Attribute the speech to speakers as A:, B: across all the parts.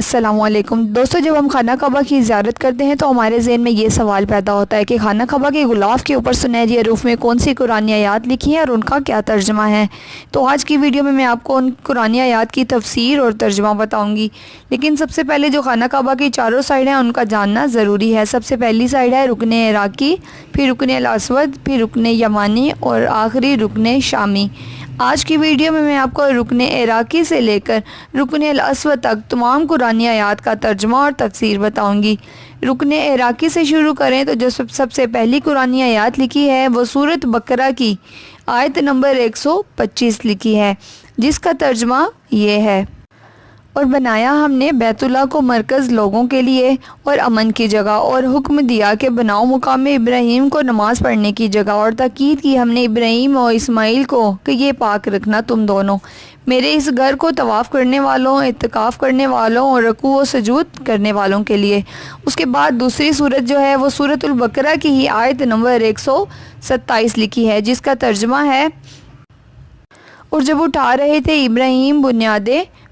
A: السلام علیکم دوستو، جب ہم خانہ کعبہ کی زیارت کرتے ہیں تو ہمارے ذہن میں یہ سوال پیدا ہوتا ہے کہ خانہ کعبہ کے غلاف کے اوپر سنہری حروف میں کون سی قرآنی آیات لکھی ہیں اور ان کا کیا ترجمہ ہے۔ تو آج کی ویڈیو میں آپ کو ان قرآنی آیات کی تفسیر اور ترجمہ بتاؤں گی، لیکن سب سے پہلے جو خانہ کعبہ کی چاروں سائڈ ہیں ان کا جاننا ضروری ہے۔ سب سے پہلی سائڈ ہے رکن عراقی، پھر رکن الاسود، پھر رکن یمانی اور آخری رکن شامی۔ آج کی ویڈیو میں آپ کو رکن عراقی سے لے کر رکن الاسود تک تمام قرآنی آیات کا ترجمہ اور تفسیر بتاؤں گی۔ رکن عراقی سے شروع کریں تو جو سب سے پہلی قرآنی آیات لکھی ہے وہ سورۃ بقرہ کی آیت نمبر 125 لکھی ہے، جس کا ترجمہ یہ ہے: اور بنایا ہم نے بیت اللہ کو مرکز لوگوں کے لیے اور امن کی جگہ، اور حکم دیا کہ بناؤ مقام ابراہیم کو نماز پڑھنے کی جگہ، اور تاکید کی ہم نے ابراہیم اور اسماعیل کو کہ یہ پاک رکھنا تم دونوں میرے اس گھر کو طواف کرنے والوں، اعتکاف کرنے والوں اور رکوع و سجود کرنے والوں کے لیے۔ اس کے بعد دوسری سورت جو ہے وہ سورۃ البقرہ کی ہی آیت نمبر 127 لکھی ہے، جس کا ترجمہ ہے: اور جب اٹھا رہے تھے ابراہیم بنیاد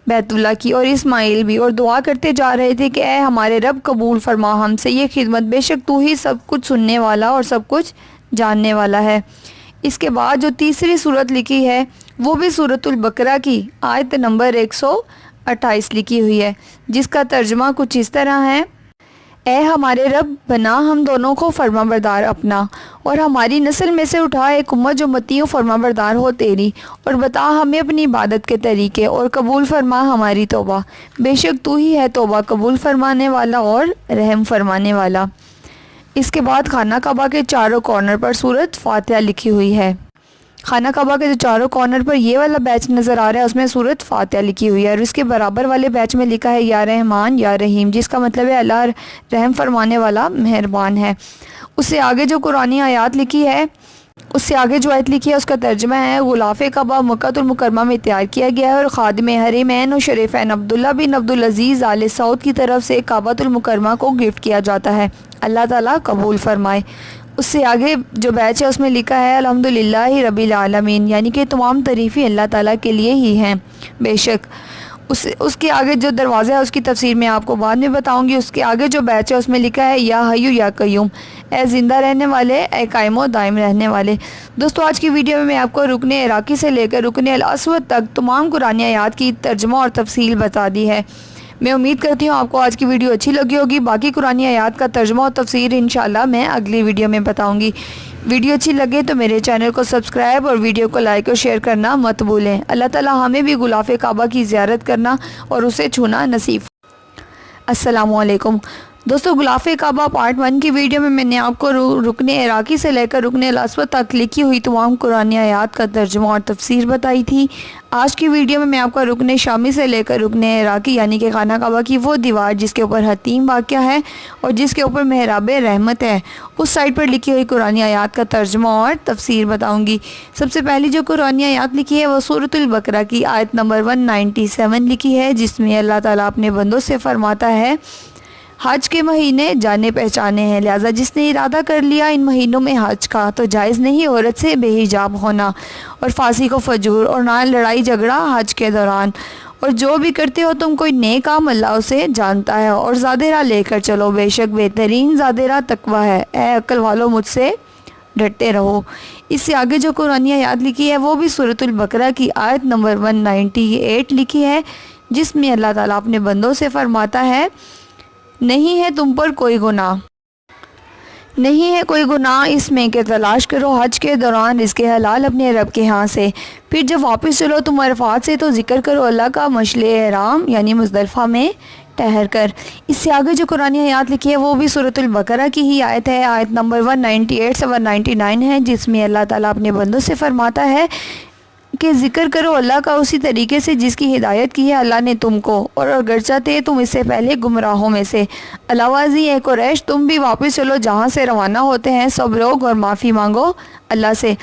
A: بیت اللہ کی اور اسماعیل بھی، اور دعا کرتے جا رہے تھے کہ اے ہمارے رب قبول فرما ہم سے یہ خدمت، بے شک تو ہی سب کچھ سننے والا اور سب کچھ جاننے والا ہے۔ اس کے بعد جو تیسری سورت لکھی ہے وہ بھی سورۃ البقرہ کی آیت نمبر 128 لکھی ہوئی ہے، جس کا ترجمہ کچھ اس طرح ہے: اے ہمارے رب، بنا ہم دونوں کو فرما بردار اپنا، اور ہماری نسل میں سے اٹھا ایک امت جو متیوں فرما بردار ہو تیری، اور بتا ہمیں اپنی عبادت کے طریقے، اور قبول فرما ہماری توبہ، بے شک تو ہی ہے توبہ قبول فرمانے والا اور رحم فرمانے والا۔ اس کے بعد خانہ کعبہ کے چاروں کارنر پر سورۃ فاتحہ لکھی ہوئی ہے۔ خانہ کعبہ کے جو چاروں کارنر پر یہ والا بیچ نظر آ رہا ہے اس میں سورۃ فاتحہ لکھی ہوئی ہے، اور اس کے برابر والے بیچ میں لکھا ہے یا رحمان یا رحیم، جس کا مطلب ہے اللہ رحم فرمانے والا مہربان ہے۔ اس سے آگے جو قرآنی آیات لکھی ہے، اس سے آگے جو آیت لکھی ہے اس کا ترجمہ ہے: غلاف کعبہ مکۃ المکرمہ میں تیار کیا گیا ہے اور خادم حرمین و شریفین عبداللہ بن عبدالعزیز آل سعود کی طرف سے کعبۃ المکرمہ کو گفٹ کیا جاتا ہے، اللہ تعالیٰ قبول فرمائے۔ اس سے آگے جو بیچ ہے اس میں لکھا ہے الحمدللہ رب العالمین، یعنی کہ تمام تعریفیں اللہ تعالیٰ کے لیے ہی ہیں۔ بے شک اس کے آگے جو دروازہ ہے اس کی تفسیر میں آپ کو بعد میں بتاؤں گی۔ اس کے آگے جو بیچ ہے اس میں لکھا ہے یا حیو یا قیوم، اے زندہ رہنے والے، اے قائم و دائم رہنے والے۔ دوستو آج کی ویڈیو میں آپ کو رکن عراقی سے لے کر رکن الاسود تک تمام قرآنی آیات کی ترجمہ اور تفصیل بتا دی ہے۔ میں امید کرتی ہوں آپ کو آج کی ویڈیو اچھی لگی ہوگی۔ باقی قرآنی آیات کا ترجمہ اور تفسیر انشاءاللہ میں اگلی ویڈیو میں بتاؤں گی۔ ویڈیو اچھی لگے تو میرے چینل کو سبسکرائب اور ویڈیو کو لائک اور شیئر کرنا مت بھولیں۔ اللہ تعالیٰ ہمیں بھی غلاف کعبہ کی زیارت کرنا اور اسے چھونا نصیب۔ السلام علیکم دوستو، غلاف کعبہ پارٹ 1 کی ویڈیو میں نے آپ کو رکن عراقی سے لے کر رکن الاسود تک لکھی ہوئی تمام قرآنی آیات کا ترجمہ اور تفسیر بتائی تھی۔ آج کی ویڈیو میں آپ کو رکن شامی سے لے کر رکن عراقی یعنی کہ خانہ کعبہ کی وہ دیوار جس کے اوپر حتیم واقع ہے اور جس کے اوپر محراب رحمت ہے، اس سائٹ پر لکھی ہوئی قرآنی آیات کا ترجمہ اور تفسیر بتاؤں گی۔ سب سے پہلی جو قرآنی آیات لکھی ہے وہ سورۃ البقرہ کی آیت نمبر 197 لکھی ہے، جس میں اللہ تعالیٰ اپنے بندوں سے فرماتا ہے: حج کے مہینے جانے پہچانے ہیں، لہذا جس نے ارادہ کر لیا ان مہینوں میں حج کا تو جائز نہیں عورت سے بے حجاب ہونا، اور فاسق و فجور، اور نہ لڑائی جھگڑا حج کے دوران، اور جو بھی کرتے ہو تم کوئی نیک کام اللہ اسے جانتا ہے، اور زیادہ راہ لے کر چلو، بے شک بہترین زیادہ راہ تقویٰ ہے، اے عقل والو مجھ سے ڈرتے رہو۔ اس سے آگے جو قرآنی آیات لکھی ہے وہ بھی سورۃ البقرہ کی آیت نمبر 198 لکھی ہے، جس میں اللہ تعالیٰ اپنے بندوں سے فرماتا ہے: نہیں ہے تم پر کوئی گناہ، نہیں ہے کوئی گناہ اس میں کہ تلاش کرو حج کے دوران رزق حلال اپنے رب کے ہاں سے، پھر جب واپس چلو تم عرفات سے تو ذکر کرو اللہ کا مشعل احرام یعنی مزدلفہ میں ٹھہر کر۔ اس سے آگے جو قرآنی آیات لکھی ہے وہ بھی سورۃ البقرہ کی ہی آیت ہے، آیت نمبر 198 سے 199 ہے، جس میں اللہ تعالیٰ اپنے بندوں سے فرماتا ہے کہ ذکر کرو اللہ کا اسی طریقے سے جس کی ہدایت کی ہے اللہ نے تم کو، اور اگرچہ تھے تم اس سے پہلے گمراہوں میں سے۔ علاوہ ازیں اے قریش، تم بھی واپس چلو جہاں سے روانہ ہوتے ہیں سب لوگ، اور معافی مانگو اللہ سے۔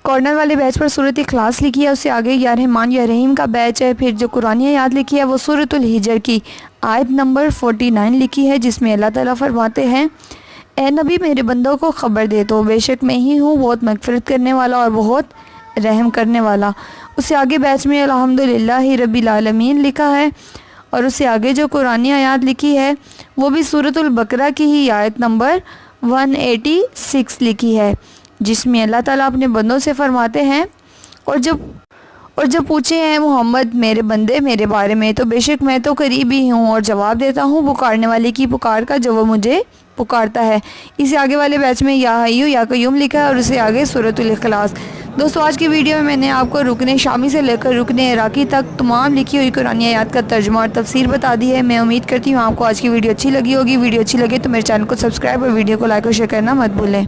A: کارنر والے بیچ پر سورۃ اخلاص لکھی ہے، اس سے آگے یا رحمان یا رحیم کا بیچ ہے۔ پھر جو قرآنی آیات لکھی ہے وہ سورۃ الحجر کی آیت نمبر 49 لکھی ہے، جس میں اللہ تعالیٰ فرماتے ہیں: اے نبی میرے بندوں کو خبر دے دو، بے شک میں ہی ہوں بہت مغفرت کرنے والا اور بہت رحم کرنے والا۔ اس سے آگے بیچ میں الحمدللہ رب العالمین لکھا ہے، اور اس سے آگے جو قرآنی آیات لکھی ہے وہ بھی سورۃ البقرہ کی ہی آیت نمبر 186 لکھی ہے، جس میں اللہ تعالیٰ اپنے بندوں سے فرماتے ہیں اور جب پوچھے ہیں محمد میرے بندے میرے بارے میں، تو بے شک میں تو قریب ہی ہوں اور جواب دیتا ہوں پکارنے والے کی پکار کا جو وہ مجھے پکارتا ہے۔ اسے آگے والے بیچ میں یا حیّ یا قیوم لکھا ہے اور اسے آگے سورۃ الاخلاص۔ دوستو آج کی ویڈیو میں نے آپ کو رکن شامی سے لے کر رکن عراقی تک تمام لکھی ہوئی قرآنی آیات کا ترجمہ اور تفسیر بتا دی ہے۔ میں امید کرتی ہوں آپ کو آج کی ویڈیو اچھی لگی ہوگی۔ ویڈیو اچھی لگے تو میرے چینل کو سبسکرائب اور ویڈیو کو لائک اور شیئر کرنا مت بھولیں۔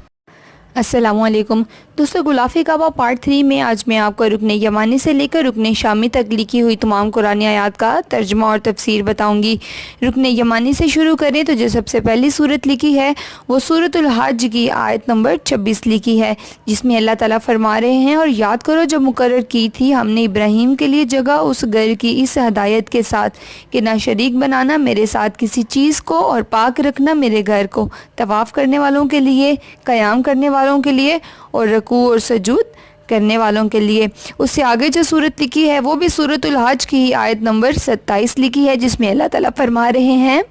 A: السلام علیکم دوستو، غلاف کعبہ پارٹ 3 میں آج میں آپ کو رکن یمانی سے لے کر رکن شامی تک لکھی ہوئی تمام قرآنی آیات کا ترجمہ اور تفسیر بتاؤں گی۔ رکن یمانی سے شروع کریں تو جو سب سے پہلی صورت لکھی ہے وہ سورۃ الحج کی آیت نمبر 26 لکھی ہے، جس میں اللہ تعالیٰ فرما رہے ہیں اور یاد کرو جب مقرر کی تھی ہم نے ابراہیم کے لیے جگہ اس گھر کی اس ہدایت کے ساتھ کہ نہ شریک بنانا میرے ساتھ کسی چیز کو اور پاک رکھنا میرے گھر کو طواف کرنے والوں کے لیے، قیام کرنے والوں کے لیے اور رکوع اور سجود کرنے والوں کے لیے۔ اس سے آگے جو صورت لکھی ہے وہ بھی سورۃ الحج کی آیت نمبر 27 لکھی ہے، جس میں اللہ تعالیٰ فرما رہے ہیں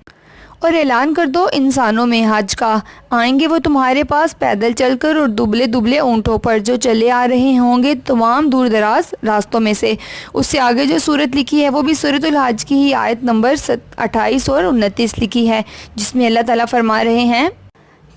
A: اور اعلان کر دو انسانوں میں حج کا، آئیں گے وہ تمہارے پاس پیدل چل کر اور دبلے دبلے اونٹوں پر جو چلے آ رہے ہوں گے تمام دور دراز راستوں میں سے۔ اس سے آگے جو صورت لکھی ہے وہ بھی سورۃ الحج کی ہی آیت نمبر 28 اور 29 لکھی ہے، جس میں اللہ تعالیٰ فرما رہے ہیں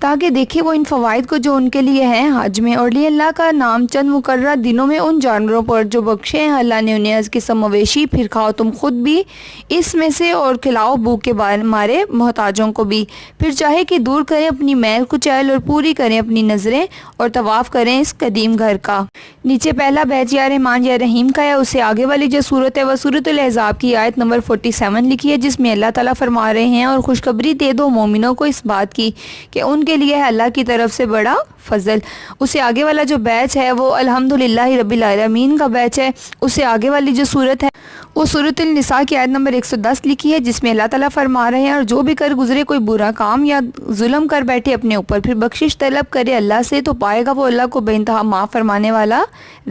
A: تاکہ دیکھے وہ ان فوائد کو جو ان کے لیے ہیں حج میں، اور لیے اللہ کا نام چند مقررہ دنوں میں ان جانوروں پر جو بخشے ہیں اللہ نے انہیں از قسم مویشی، پھر کھاؤ تم خود بھی اس میں سے اور کھلاؤ بھوک کے مارے محتاجوں کو بھی، پھر چاہے کہ دور کریں اپنی میل کچیل اور پوری کریں اپنی نظریں اور طواف کریں اس قدیم گھر کا۔ نیچے پہلا بیچ یا رحمان یا رحیم کا ہے، اس سے آگے والی جو صورت ہے وہ سورۃ الاحزاب کی آیت نمبر 47 لکھی ہے، جس میں اللہ تعالیٰ فرما رہے ہیں اور خوشخبری دے دو مومنوں کو اس بات کی کہ ان کے لیے ہے اللہ کی طرف سے بڑا فضل۔ اس سے آگے والا جو بیچ ہے وہ الحمدللہ رب العالمین کا بیچ ہے۔ اس سے آگے والی جو صورت ہے وہ سورۃ النساء کی آیت نمبر 110 لکھی ہے، جس میں اللہ تعالیٰ فرما رہے ہیں اور جو بھی کر گزرے کوئی برا کام یا ظلم کر بیٹھے اپنے اوپر پھر بخشش طلب کرے اللہ سے تو پائے گا وہ اللہ کو بے انتہا معاف فرمانے والا،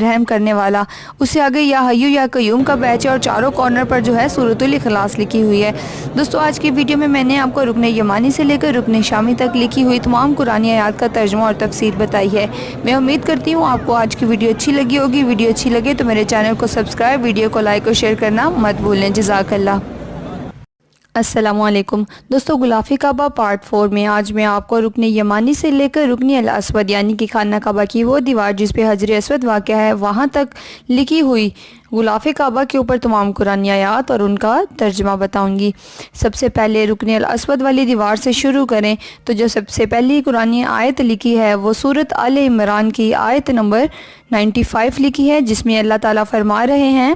A: رحم کرنے والا۔ اس سے آگے یا حیّ یا قیوم کا بیچ ہے اور چاروں کارنر پر جو ہے سورۃ الاخلاص لکھی ہوئی ہے۔ دوستو آج کی ویڈیو میں نے آپ کو رکن یمانی سے لے کر رکن شامی تک لکھی ہوئی تمام قرآنی آیات کا ترجمہ اور تفسیر بتائی ہے۔ میں امید کرتی ہوں آپ کو آج کی ویڈیو اچھی لگی ہوگی۔ ویڈیو اچھی لگے تو میرے چینل کو سبسکرائب، ویڈیو کو لائک اور شیئر کرنا مت بھولیں۔ جزاک اللہ۔ السلام علیکم دوستو، غلاف کعبہ پارٹ 4 میں آج میں آپ کو رکن یمانی سے لے کر رکن الاسود یعنی کہ خانہ کعبہ کی وہ دیوار جس پہ حجر اسود واقع ہے وہاں تک لکھی ہوئی غلاف کعبہ کے اوپر تمام قرآنی آیات اور ان کا ترجمہ بتاؤں گی۔ سب سے پہلے رکن الاسود والی دیوار سے شروع کریں تو جو سب سے پہلی قرآنی آیت لکھی ہے وہ سورۃ آل عمران کی آیت نمبر 95 لکھی ہے، جس میں اللہ تعالیٰ فرما رہے ہیں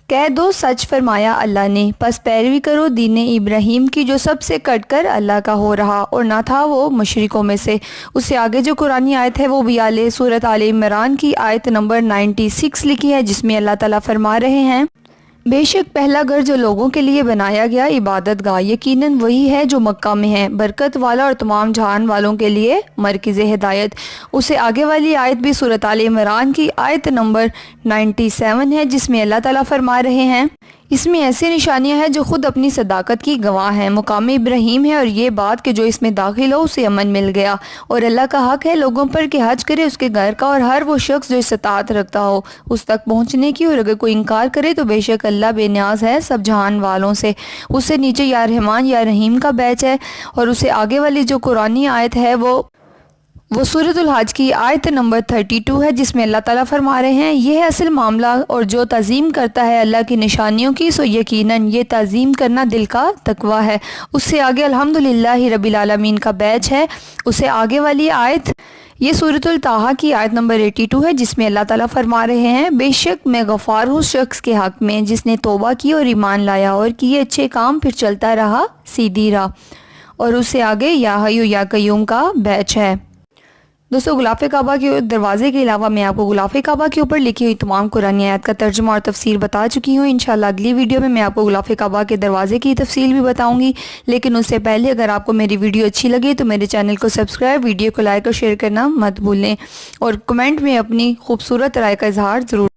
A: کہہ دو سچ فرمایا اللہ نے، پس پیروی کرو دین ابراہیم کی جو سب سے کٹ کر اللہ کا ہو رہا اور نہ تھا وہ مشرکوں میں سے۔ اس سے آگے جو قرآنی آیت ہے وہ بھی سورۃ آل عمران کی آیت نمبر 96 لکھی ہے، جس میں اللہ تعالیٰ فرما رہے ہیں بے شک پہلا گھر جو لوگوں کے لیے بنایا گیا عبادت گاہ یقیناً وہی ہے جو مکہ میں ہے، برکت والا اور تمام جہان والوں کے لیے مرکز ہدایت۔ اس سے آگے والی آیت بھی سورۃ آل عمران کی آیت نمبر 97 ہے، جس میں اللہ تعالیٰ فرما رہے ہیں اس میں ایسی نشانیاں ہیں جو خود اپنی صداقت کی گواہ ہیں، مقام ابراہیم ہے اور یہ بات کہ جو اس میں داخل ہو اسے امن مل گیا، اور اللہ کا حق ہے لوگوں پر کہ حج کرے اس کے گھر کا اور ہر وہ شخص جو استطاعت رکھتا ہو اس تک پہنچنے کی، اور اگر کوئی انکار کرے تو بے شک اللہ بے نیاز ہے سب جہان والوں سے۔ اس سے نیچے یا رحمان یا رحیم کا بیچ ہے، اور اس سے آگے والی جو قرآنی آیت ہے وہ سورۃ الحج کی آیت نمبر 32 ہے، جس میں اللہ تعالیٰ فرما رہے ہیں یہ ہے اصل معاملہ، اور جو تعظیم کرتا ہے اللہ کی نشانیوں کی سو یقیناً یہ تعظیم کرنا دل کا تقویٰ ہے۔ اس سے آگے الحمدللہ رب العالمین کا بیچ ہے۔ اس سے آگے والی آیت یہ سورۃ الطٰہٰ کی آیت نمبر 82 ہے، جس میں اللہ تعالیٰ فرما رہے ہیں بے شک میں غفار ہوں شخص کے حق میں جس نے توبہ کی اور ایمان لایا اور کیے اچھے کام پھر چلتا رہا سیدھی راہ۔ اور اس سے آگے یا حیّ یا قیوم کا بیچ ہے۔ دوستو غلاف کعبہ کے دروازے کے علاوہ میں آپ کو غلاف کعبہ کے اوپر لکھی ہوئی تمام قرآنی آیات کا ترجمہ اور تفسیر بتا چکی ہوں۔ انشاءاللہ اگلی ویڈیو میں آپ کو غلاف کعبہ کے دروازے کی تفصیل بھی بتاؤں گی، لیکن اس سے پہلے اگر آپ کو میری ویڈیو اچھی لگے تو میرے چینل کو سبسکرائب، ویڈیو کو لائک اور شیئر کرنا مت بھولیں، اور کمنٹ میں اپنی خوبصورت رائے کا اظہار ضرور